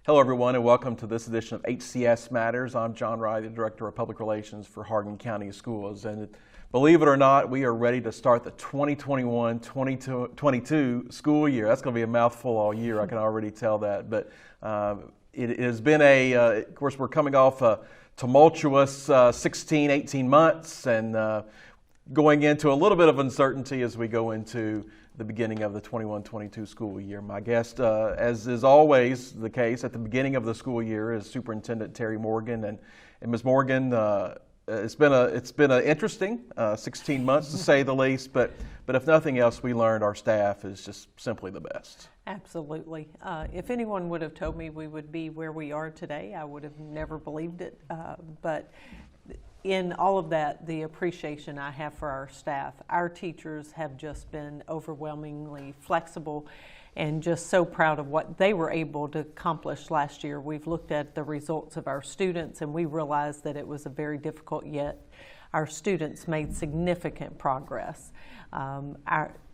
Hello everyone and welcome to this edition of HCS Matters. I'm John Wright, the Director of Public Relations for Hardin County Schools. And believe it or not, we are ready to start the 2021-2022 school year. That's going to be a mouthful all year, I can already tell that. But it has been of course we're coming off a tumultuous 16, 18 months and going into a little bit of uncertainty as we go into the beginning of the 21-22 school year. My guest, as is always the case at the beginning of the school year, is Superintendent Terry Morgan. And Ms. Morgan, it's been an interesting 16 months to say the least, but if nothing else, we learned our staff is just simply the best. Absolutely. If anyone would have told me we would be where we are today, I would have never believed it. But in all of that, the appreciation I have for our staff, our teachers have just been overwhelmingly flexible and just so proud of what they were able to accomplish last year. We've looked at the results of our students and we realized that it was a very difficult, yet our students made significant progress.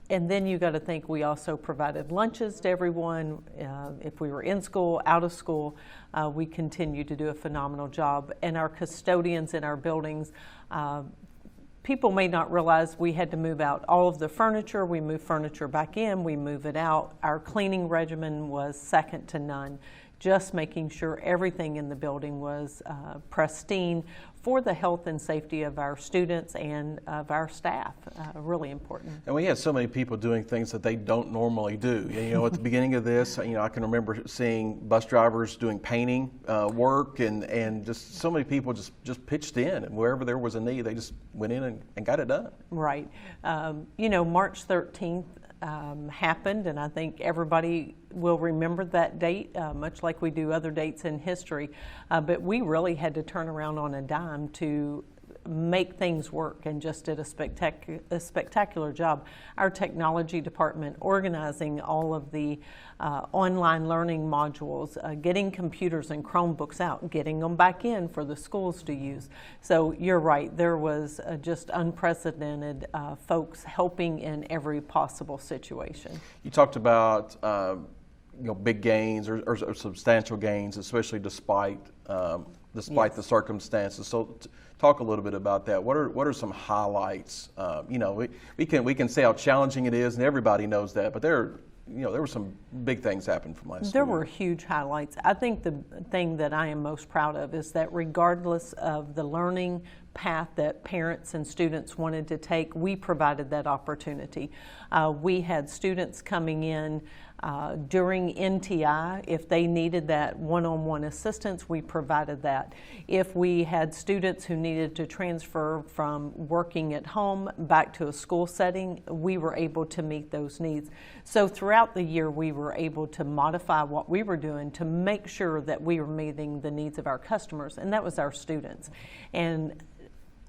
And then you got to think we also provided lunches to everyone. If we were in school, out of school, we continue to do a phenomenal job. And our custodians in our buildings, people may not realize we had to move out all of the furniture. We move furniture back in, we move it out. Our cleaning regimen was second to none, just making sure everything in the building was pristine for the health and safety of our students and of our staff. Really important. And we had so many people doing things that they don't normally do. You know, at the beginning of this, I can remember seeing bus drivers doing painting work and just so many people just pitched in, and wherever there was a need, they just went in and got it done. Right. March 13th happened, and I think everybody will remember that date, much like we do other dates in history. But we really had to turn around on a dime to make things work and just did a spectacular job. Our technology department organizing all of the online learning modules, getting computers and Chromebooks out, getting them back in for the schools to use. So you're right, there was just unprecedented folks helping in every possible situation. You talked about big gains or substantial gains, especially despite yes, the circumstances. So talk a little bit about that. What are some highlights? We can say how challenging it is, and everybody knows that. But there were some big things happen from last year. There were huge highlights. I think the thing that I am most proud of is that regardless of the learning path that parents and students wanted to take, we provided that opportunity. We had students coming in during NTI. If they needed that one-on-one assistance, we provided that. If we had students who needed to transfer from working at home back to a school setting, we were able to meet those needs. So throughout the year, we were able to modify what we were doing to make sure that we were meeting the needs of our customers, and that was our students. And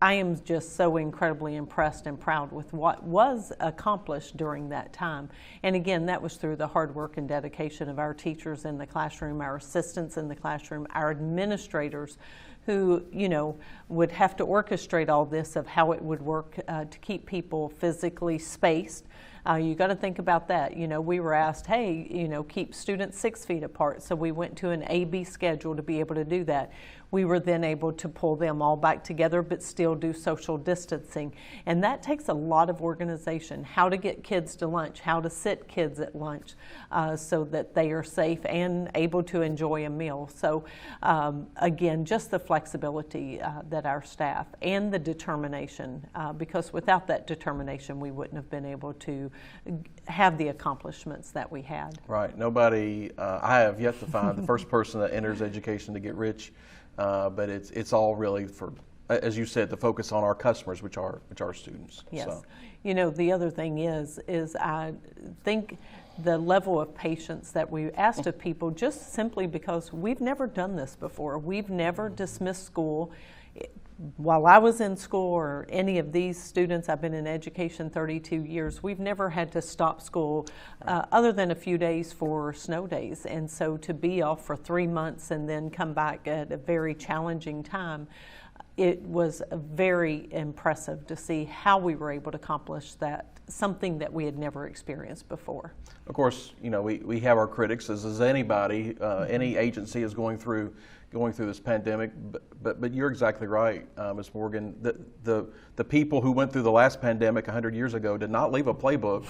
I am just so incredibly impressed and proud with what was accomplished during that time. And again, that was through the hard work and dedication of our teachers in the classroom, our assistants in the classroom, our administrators who, would have to orchestrate all this of how it would work to keep people physically spaced. You got to think about that. We were asked, hey, keep students 6 feet apart. So we went to an A-B schedule to be able to do that. We were then able to pull them all back together, but still do social distancing. And that takes a lot of organization, how to get kids to lunch, how to sit kids at lunch so that they are safe and able to enjoy a meal. So again, just the flexibility that our staff and the determination, because without that determination, we wouldn't have been able to have the accomplishments that we had. Right. Nobody, I have yet to find the first person that enters education to get rich. But it's all really for, as you said, the focus on our customers, which are students. Yes. So. The other thing is I think the level of patience that we asked of people, just simply because we've never done this before. We've never dismissed school. While I was in school, or any of these students, I've been in education 32 years, we've never had to stop school other than a few days for snow days. And so to be off for 3 months and then come back at a very challenging time, it was very impressive to see how we were able to accomplish that, something that we had never experienced before. Of course, you know, we have our critics, as is anybody, any agency is going through this pandemic. But you're exactly right, Ms. Morgan. The people who went through the last pandemic 100 years ago did not leave a playbook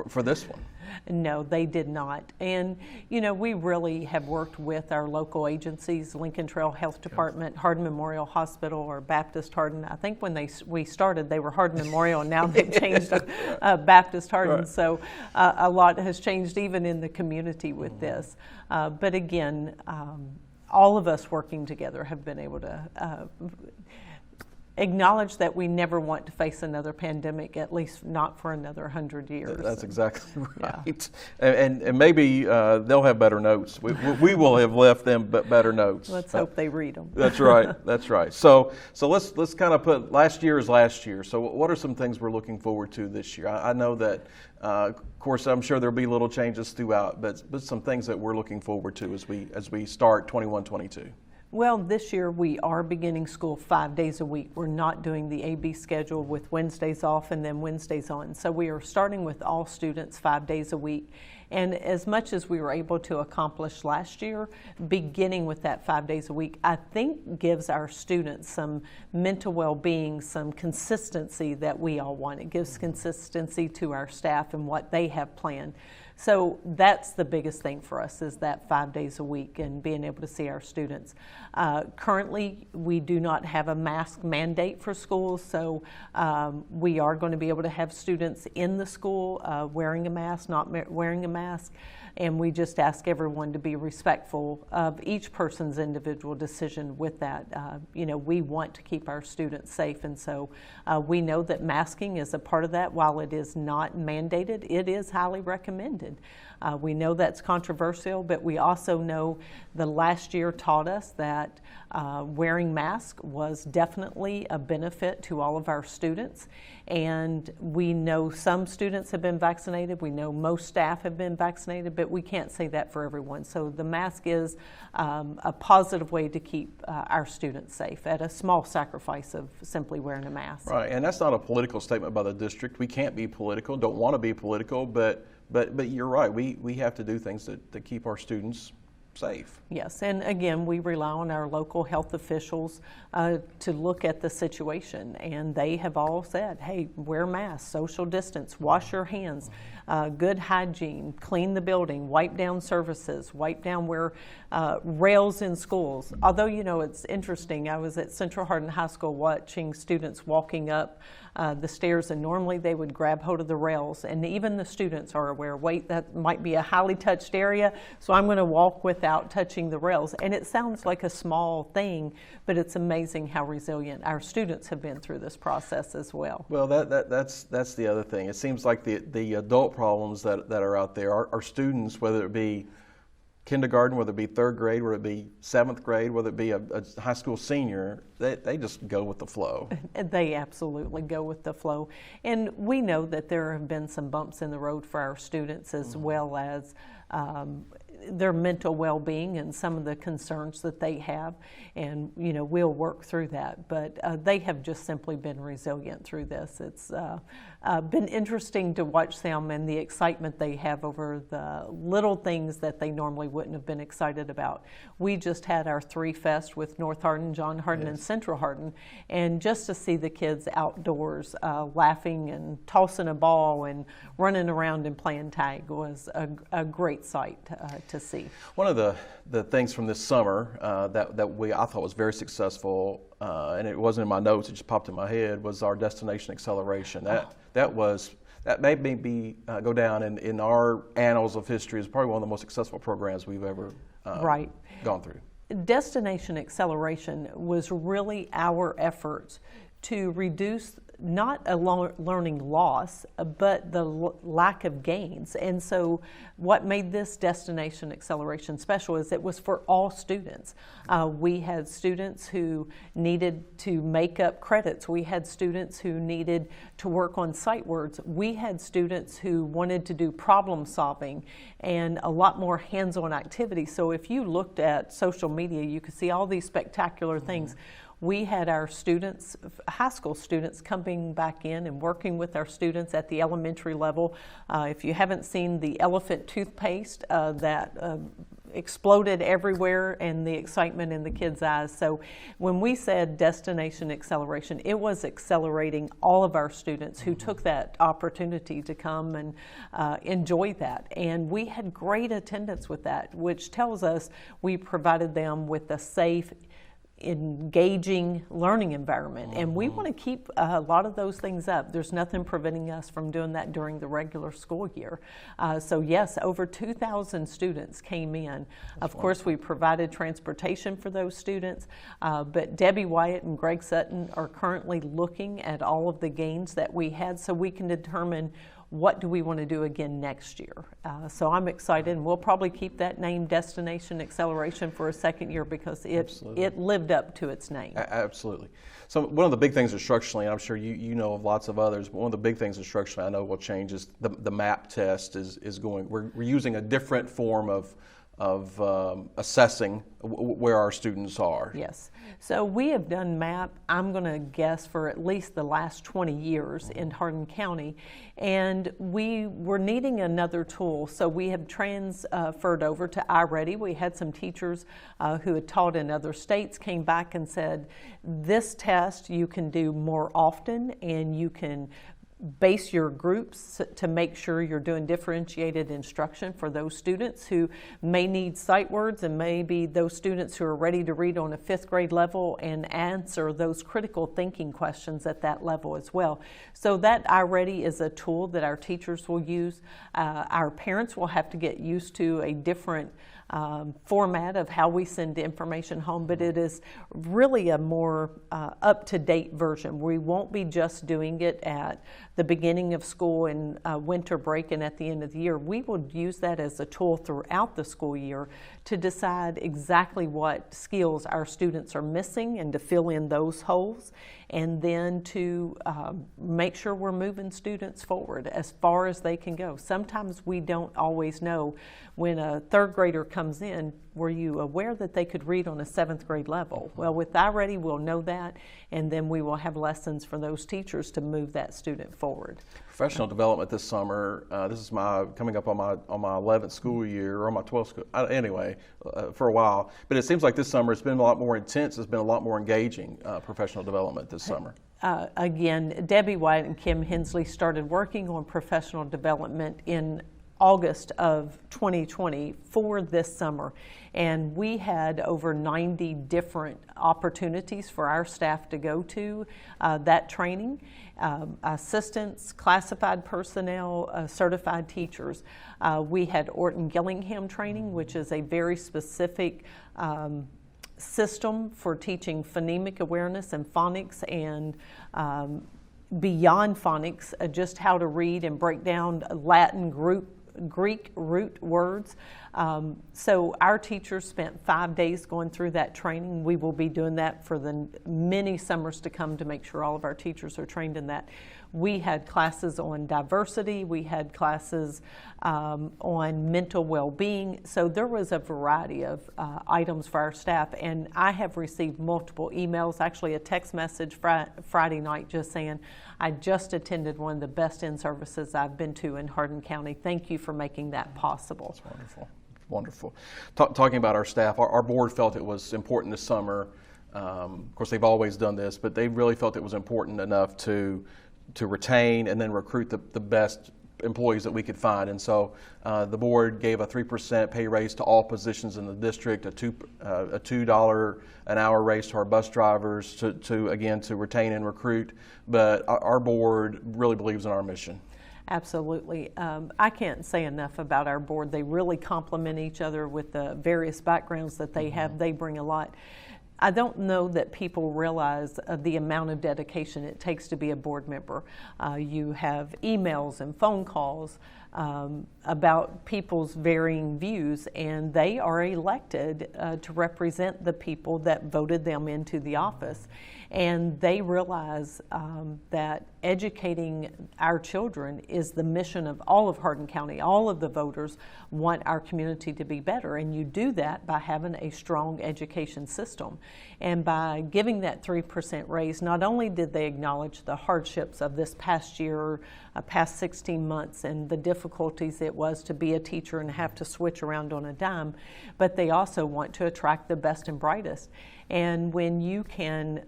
for this one. No, they did not. And, you know, we really have worked with our local agencies, Lincoln Trail Health Department, Hardin Memorial Hospital, or Baptist Hardin. I think when we started, they were Hardin Memorial, and now they've changed Baptist Hardin. Right. So a lot has changed even in the community with this. But again, all of us working together have been able to acknowledge that we never want to face another pandemic, at least not for another 100 years. That's exactly right. Yeah. And maybe they'll have better notes. We will have left them better notes. Let's hope they read them. That's right. That's right. So let's kind of put last year as last year. So what are some things we're looking forward to this year? I know that, of course, I'm sure there'll be little changes throughout, but some things that we're looking forward to as we start 21-22. Well, this year we are beginning school 5 days a week. We're not doing the AB schedule with Wednesdays off and then Wednesdays on. So we are starting with all students 5 days a week. And as much as we were able to accomplish last year, beginning with that 5 days a week, I think gives our students some mental well-being, some consistency that we all want. It gives consistency to our staff and what they have planned. So that's the biggest thing for us, is that 5 days a week and being able to see our students. Currently, we do not have a mask mandate for schools, so we are going to be able to have students in the school wearing a mask, not wearing a mask. And we just ask everyone to be respectful of each person's individual decision with that. You know, we want to keep our students safe, and so we know that masking is a part of that. While it is not mandated, it is highly recommended. We know that's controversial, but we also know the last year taught us that wearing masks was definitely a benefit to all of our students. And we know some students have been vaccinated. We know most staff have been vaccinated, but we can't say that for everyone. So the mask is a positive way to keep our students safe at a small sacrifice of simply wearing a mask. Right, and that's not a political statement by the district. We can't be political, don't want to be political, but you're right. We have to do things to keep our students safe. Yes, and again, we rely on our local health officials to look at the situation, and they have all said, hey, wear masks, social distance, wash your hands, good hygiene, clean the building, wipe down surfaces, wipe down where rails in schools. Although, you know, it's interesting, I was at Central Hardin High School watching students walking up the stairs, and normally they would grab hold of the rails, and even the students are aware, wait, that might be a highly touched area, so I'm going to walk without touching the rails. And it sounds like a small thing, but it's amazing how resilient our students have been through this process as well. Well, that's the other thing. It seems like the adult problems that are out there, our students, whether it be kindergarten, whether it be third grade, whether it be seventh grade, whether it be a high school senior, they just go with the flow. They absolutely go with the flow. And we know that there have been some bumps in the road for our students, as well as their mental well-being and some of the concerns that they have, and you know, we'll work through that, but they have just simply been resilient through this. It's been interesting to watch them and the excitement they have over the little things that they normally wouldn't have been excited about. We just had our 3 Fest with North Hardin, John Hardin, yes, and Central Hardin, and just to see the kids outdoors laughing and tossing a ball and running around and playing tag was a great sight to see. One of the things from this summer that I thought was very successful, and it wasn't in my notes, it just popped in my head, was our Destination Acceleration. That made me go down in our annals of history as probably one of the most successful programs we've ever gone through. Destination Acceleration was really our efforts to reduce not a learning loss, but the lack of gains. And so what made this Destination Acceleration special is it was for all students. We had students who needed to make up credits. We had students who needed to work on sight words. We had students who wanted to do problem solving and a lot more hands-on activity. So if you looked at social media, you could see all these spectacular things. we had our students, high school students, coming back in and working with our students at the elementary level. If you haven't seen the elephant toothpaste that exploded everywhere and the excitement in the kids' eyes. So when we said destination acceleration, it was accelerating all of our students who took that opportunity to come and enjoy that. And we had great attendance with that, which tells us we provided them with a safe, engaging learning environment, and we want to keep a lot of those things up. There's nothing preventing us from doing that during the regular school year. So yes, over 2,000 students came in. Of course, we provided transportation for those students, but Debbie Wyatt and Greg Sutton are currently looking at all of the gains that we had so we can determine what do we want to do again next year. So I'm excited, and we'll probably keep that name Destination Acceleration for a second year because it lived up to its name. Absolutely. So one of the big things instructionally, and I'm sure you know of lots of others, but one of the big things instructionally I know will change is the MAP test is going. We're using a different form of assessing where our students are. Yes. So we have done MAP, I'm going to guess, for at least the last 20 years in Hardin County, and we were needing another tool, so we have transferred over to iReady. We had some teachers who had taught in other states came back and said, this test you can do more often, and you can base your groups to make sure you're doing differentiated instruction for those students who may need sight words, and maybe those students who are ready to read on a 5th grade level and answer those critical thinking questions at that level as well. So that iReady is a tool that our teachers will use. Our parents will have to get used to a different format of how we send information home, but it is really a more up-to-date version. We won't be just doing it at the beginning of school and winter break and at the end of the year. We will use that as a tool throughout the school year to decide exactly what skills our students are missing and to fill in those holes, and then to make sure we're moving students forward as far as they can go. Sometimes we don't always know. When a 3rd grader comes in, were you aware that they could read on a 7th grade level? Well, with iReady, we'll know that, and then we will have lessons for those teachers to move that student forward. Professional development this summer. This is coming up on my 11th school year, or my 12th school. Anyway, for a while. But it seems like this summer it's been a lot more intense. It's been a lot more engaging professional development this summer. Again, Debbie White and Kim Hensley started working on professional development in August of 2020 for this summer, and we had over 90 different opportunities for our staff to go to that training. Assistants, classified personnel, certified teachers. We had Orton Gillingham training, which is a very specific system for teaching phonemic awareness and phonics, and beyond phonics, just how to read and break down Latin Greek root words. So our teachers spent 5 days going through that training. We will be doing that for the many summers to come to make sure all of our teachers are trained in that. We had classes on diversity. We had classes on mental well-being. So there was a variety of items for our staff, and I have received multiple emails, actually a text message Friday night just saying, I just attended one of the best in-services I've been to in Hardin County. Thank you for making that possible. That's wonderful. Wonderful. Talking about our staff, our board felt it was important this summer. Of course, they've always done this, but they really felt it was important enough to retain and then recruit the best employees that we could find. And so the board gave a 3% pay raise to all positions in the district, a $2 an hour raise to our bus drivers to retain and recruit. But our board really believes in our mission. Absolutely. I can't say enough about our board. They really complement each other with the various backgrounds that they have. They bring a lot. I don't know that people realize the amount of dedication it takes to be a board member. You have emails and phone calls, about people's varying views, and they are elected to represent the people that voted them into the office. And they realize that educating our children is the mission of all of Hardin County. All of the voters want our community to be better, and you do that by having a strong education system. And by giving that 3% raise, not only did they acknowledge the hardships of this past year, past 16 months, and the difficulties it was to be a teacher and have to switch around on a dime, but they also want to attract the best and brightest. And when you can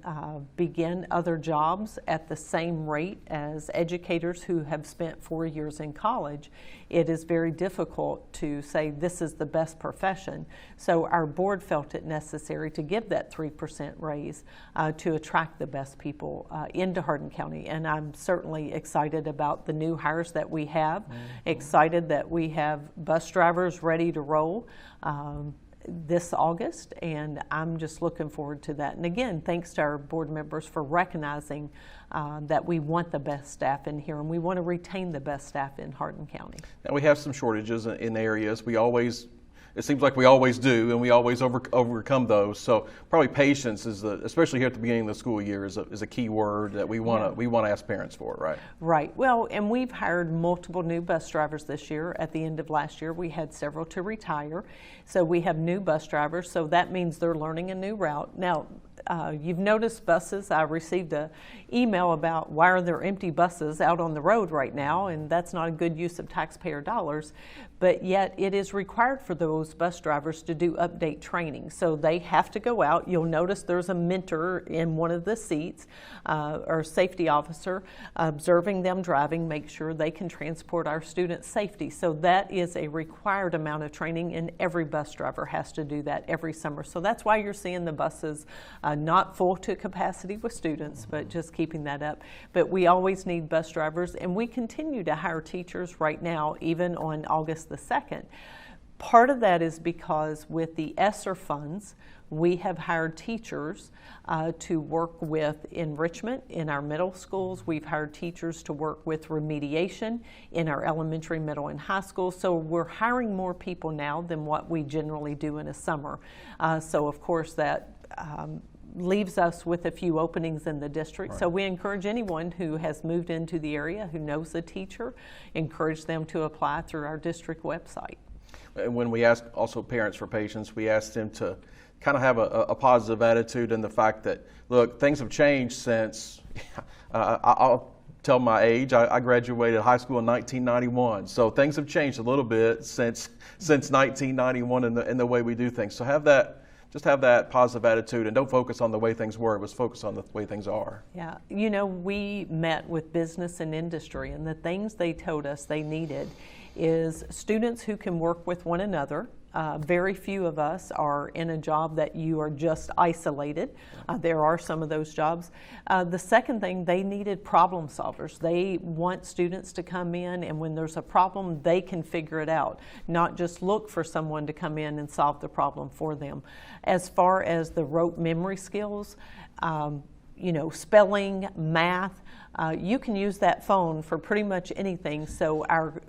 begin other jobs at the same rate as educators who have spent 4 years in college, it is very difficult to say this is the best profession. So our board felt it necessary to give that 3% raise to attract the best people into Hardin County. And I'm certainly excited about the new hires that we have, excited that we have bus drivers ready to roll this August, and I'm just looking forward to that. And again, thanks to our board members for recognizing that we want the best staff in here, and we want to retain the best staff in Hardin County. Now, we have some shortages in areas. It seems like we always do, and we always overcome those. So probably patience is especially here at the beginning of the school year, is a key word that we want to ask parents for, right? Right. Well, and we've hired multiple new bus drivers this year. At the end of last year, we had several to retire. So we have new bus drivers, so that means they're learning a new route. Now, you've noticed buses. I received an email about why are there empty buses out on the road right now, and that's not a good use of taxpayer dollars. But yet it is required for those bus drivers to do update training. So they have to go out. You'll notice there's a mentor in one of the seats, or safety officer, observing them driving, make sure they can transport our students safely. So that is a required amount of training, and every bus driver has to do that every summer. So that's why you're seeing the buses not full to capacity with students, but just keeping that up. But we always need bus drivers, and we continue to hire teachers right now, even on August the 2nd. Part of that is because with the ESSER funds, we have hired teachers to work with enrichment in our middle schools. We've hired teachers to work with remediation in our elementary, middle, and high schools. So we're hiring more people now than what we generally do in a summer. So of course that leaves us with a few openings in the district. Right. So we encourage anyone who has moved into the area, who knows a teacher, encourage them to apply through our district website. And when we ask also parents for patience, we ask them to kind of have a positive attitude in the fact that, look, things have changed since, I'll tell my age, I graduated high school in 1991. So things have changed a little bit since 1991 in the way we do things. So just have that positive attitude, and don't focus on the way things were, but focus on the way things are. Yeah, you know, we met with business and industry, and the things they told us they needed is students who can work with one another. Very few of us are in a job that you are just isolated. There are some of those jobs. The second thing, they needed problem solvers. They want students to come in, and when there's a problem, they can figure it out, not just look for someone to come in and solve the problem for them. As far as the rote memory skills, you know, spelling, math, you can use that phone for pretty much anything. So our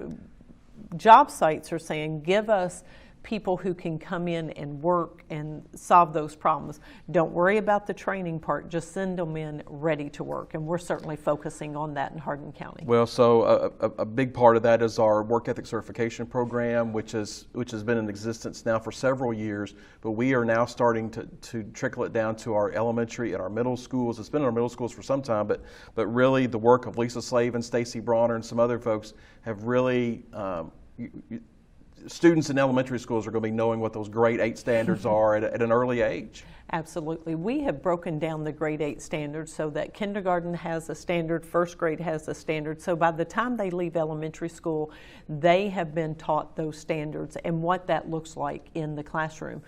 job sites are saying, give us people who can come in and work and solve those problems. Don't worry about the training part, just send them in ready to work. And we're certainly focusing on that in Hardin County. Well, so a big part of that is our work ethic certification program, which has been in existence now for several years, but we are now starting to trickle it down to our elementary and our middle schools. It's been in our middle schools for some time, but really the work of Lisa Slave and Stacy Bronner and some other folks have really students in elementary schools are going to be knowing what those grade 8 standards are at an early age. Absolutely. We have broken down the grade 8 standards so that kindergarten has a standard, first grade has a standard. So by the time they leave elementary school, they have been taught those standards and what that looks like in the classroom.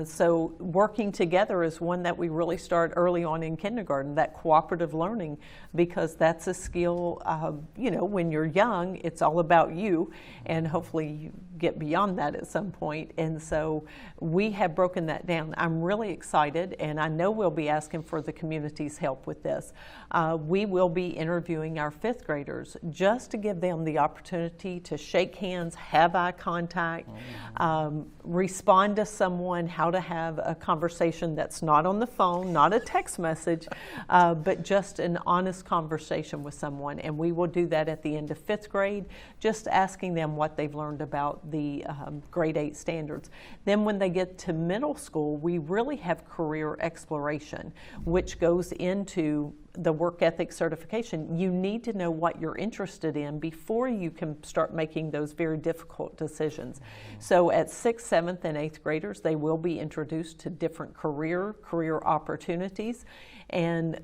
So working together is one that we really start early on in kindergarten, that cooperative learning, because that's a skill, you know, when you're young, it's all about you, and hopefully you get beyond that at some point. And so we have broken that down. I'm really excited excited, and I know we'll be asking for the community's help with this. We will be interviewing our 5th graders just to give them the opportunity to shake hands, have eye contact, respond to someone, how to have a conversation that's not on the phone, not a text message, but just an honest conversation with someone. And we will do that at the end of 5th grade, just asking them what they've learned about the grade 8 standards. Then when they get to middle school, we really have career exploration, which goes into the work ethic certification. You need to know what you're interested in before you can start making those very difficult decisions. So at 6th, 7th, and 8th graders, they will be introduced to different career opportunities. And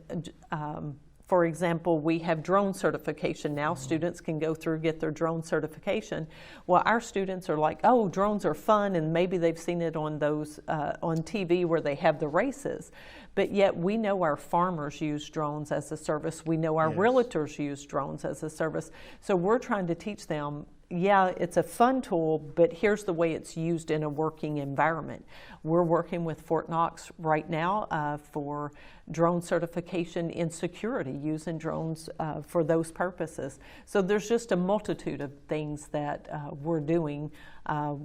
for example, we have drone certification now. Students can go through, get their drone certification. Well, our students are like, oh, drones are fun, and maybe they've seen it on those on TV where they have the races. But yet we know our farmers use drones as a service. We know our realtors use drones as a service. So we're trying to teach them, yeah, it's a fun tool, but here's the way it's used in a working environment. We're working with Fort Knox right now for drone certification in security, using drones for those purposes. So there's just a multitude of things that we're doing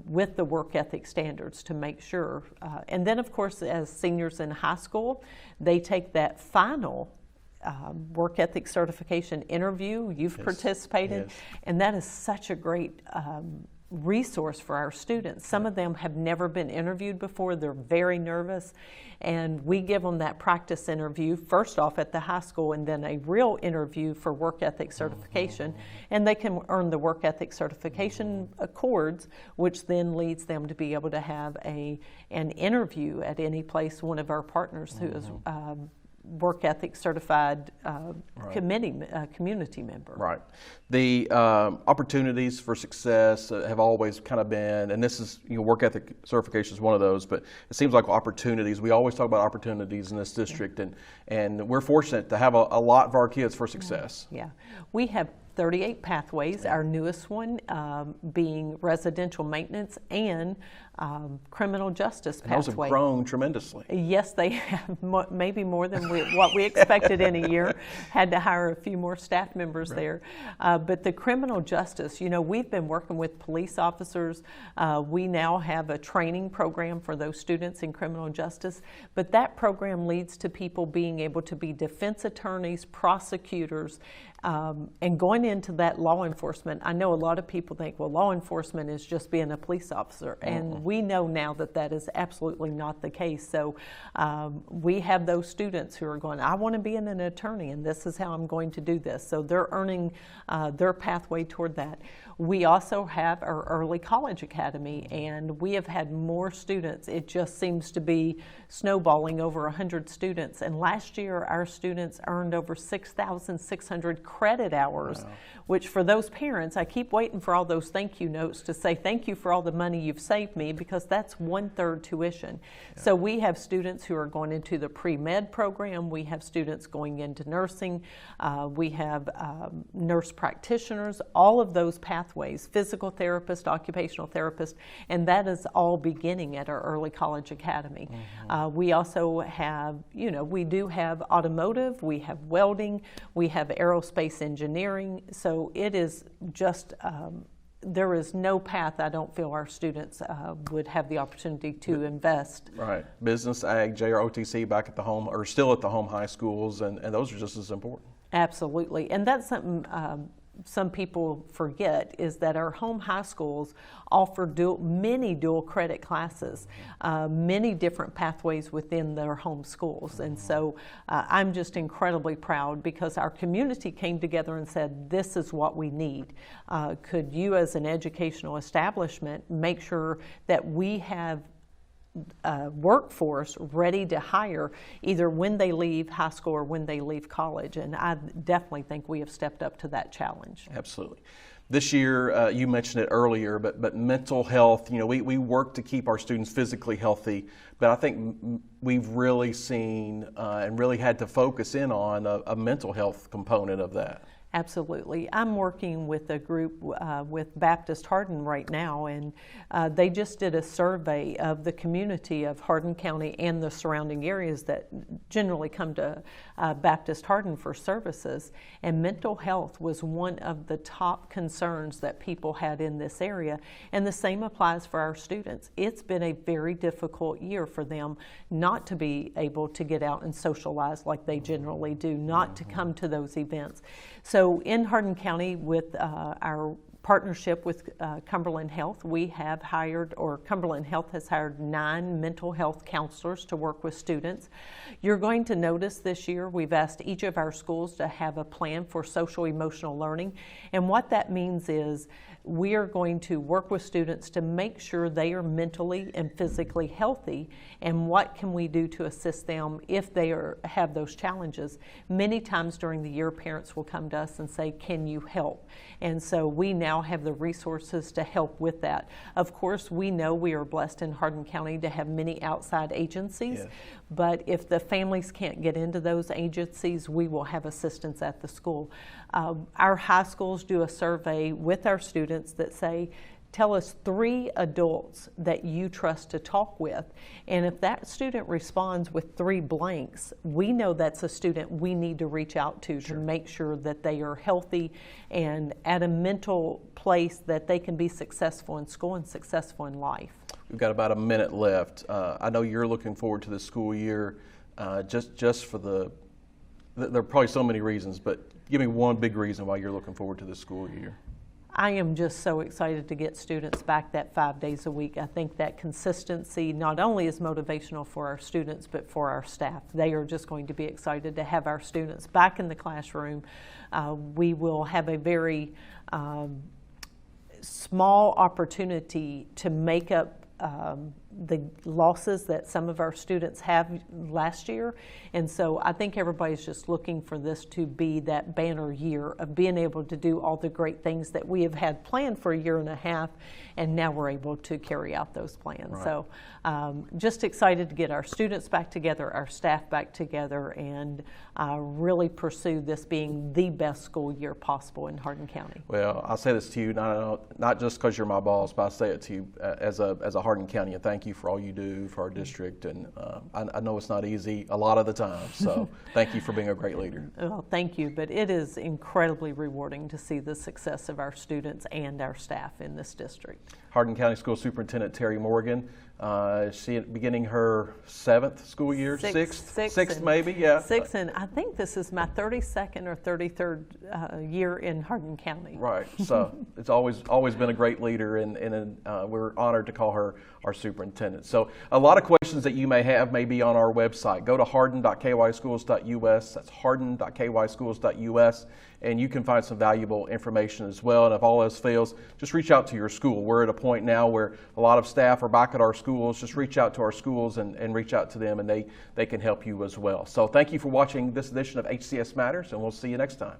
with the work ethic standards to make sure. And then, of course, as seniors in high school, they take that final work ethic certification interview. You've participated, and that is such a great resource for our students. Some of them have never been interviewed before. They're very nervous, and we give them that practice interview first off at the high school, and then a real interview for work ethic certification, and they can earn the work ethic certification accords, which then leads them to be able to have an interview at any place. One of our partners who is work ethic certified community member. Right. The opportunities for success have always kind of been, and this is, work ethic certification is one of those, but it seems like opportunities, we always talk about opportunities in this district, and we're fortunate to have a lot of our kids for success. Yeah. We have 38 pathways, our newest one being residential maintenance and criminal justice pathway. And those have grown tremendously. Yes, they have, maybe more than what we expected in a year. Had to hire a few more staff members there. But the criminal justice, we've been working with police officers. We now have a training program for those students in criminal justice. But that program leads to people being able to be defense attorneys, prosecutors, and going into that law enforcement. I know a lot of people think, well, law enforcement is just being a police officer. And we know now that that is absolutely not the case. So we have those students who are going, I want to be an attorney, and this is how I'm going to do this. So they're earning their pathway toward that. We also have our early college academy, and we have had more students. It just seems to be snowballing, over 100 students. And last year, our students earned over 6,600 credit hours, which for those parents, I keep waiting for all those thank you notes to say thank you for all the money you've saved me, because that's 1/3 tuition. So we have students who are going into the pre-med program. We have students going into nursing. We have nurse practitioners, all of those pathways, physical therapist, occupational therapist, and that is all beginning at our early college academy. We also have, we do have automotive, we have welding, we have aerospace engineering. So it is just, there is no path I don't feel our students would have the opportunity to invest. Right. Business, ag, JR, OTC back at the home, or still at the home high schools, and those are just as important. Absolutely. And that's something some people forget, is that our home high schools offer many dual credit classes, many different pathways within their home schools. And so I'm just incredibly proud, because our community came together and said, this is what we need. Could you as an educational establishment make sure that we have workforce ready to hire either when they leave high school or when they leave college? And I definitely think we have stepped up to that challenge. Absolutely. This year, you mentioned it earlier, but mental health, we work to keep our students physically healthy, but I think we've really seen and really had to focus in on a mental health component of that. Absolutely. I'm working with a group with Baptist Hardin right now, and they just did a survey of the community of Hardin County and the surrounding areas that generally come to Baptist Hardin for services. And mental health was one of the top concerns that people had in this area. And the same applies for our students. It's been a very difficult year for them not to be able to get out and socialize like they generally do, not to come to those events. So in Hardin County, with our partnership with Cumberland Health, we have hired, or Cumberland Health has hired 9 mental health counselors to work with students. You're going to notice this year we've asked each of our schools to have a plan for social emotional learning. And what that means is we are going to work with students to make sure they are mentally and physically healthy, and what can we do to assist them if they have those challenges. Many times during the year, parents will come to us and say, can you help? And so we now have the resources to help with that. Of course, we know we are blessed in Hardin County to have many outside agencies, but if the families can't get into those agencies, we will have assistance at the school. Our high schools do a survey with our students that say, tell us 3 adults that you trust to talk with. And if that student responds with 3 blanks, we know that's a student we need to reach out to make sure that they are healthy and at a mental place that they can be successful in school and successful in life. We've got about a minute left. I know you're looking forward to the school year just for there are probably so many reasons, but give me one big reason why you're looking forward to the school year. I am just so excited to get students back that 5 days a week. I think that consistency not only is motivational for our students, but for our staff. They are just going to be excited to have our students back in the classroom. We will have a very small opportunity to make up the losses that some of our students have last year. And so I think everybody's just looking for this to be that banner year of being able to do all the great things that we have had planned for a year and a half, and now we're able to carry out those plans. Right. So just excited to get our students back together, our staff back together, and really pursue this being the best school year possible in Hardin County. Well, I'll say this to you, not just because you're my boss, but I say it to you as a Hardin County, and thank you for all you do for our district. And I know it's not easy a lot of the time, so thank you for being a great leader. Well, thank you, but it is incredibly rewarding to see the success of our students and our staff in this district. Hardin County School Superintendent Terry Morgan, is she beginning her 7th school year? Sixth maybe, yeah. 6th, and I think this is my 32nd or 33rd year in Hardin County. Right, so it's always been a great leader, and we're honored to call her our superintendent. So a lot of questions that you may have may be on our website. Go to hardin.kyschools.us, that's hardin.kyschools.us, and you can find some valuable information as well. And if all else fails, just reach out to your school. We're at a point now where a lot of staff are back at our schools. Just reach out to our schools and reach out to them, and they can help you as well. So thank you for watching this edition of HCS Matters, and we'll see you next time.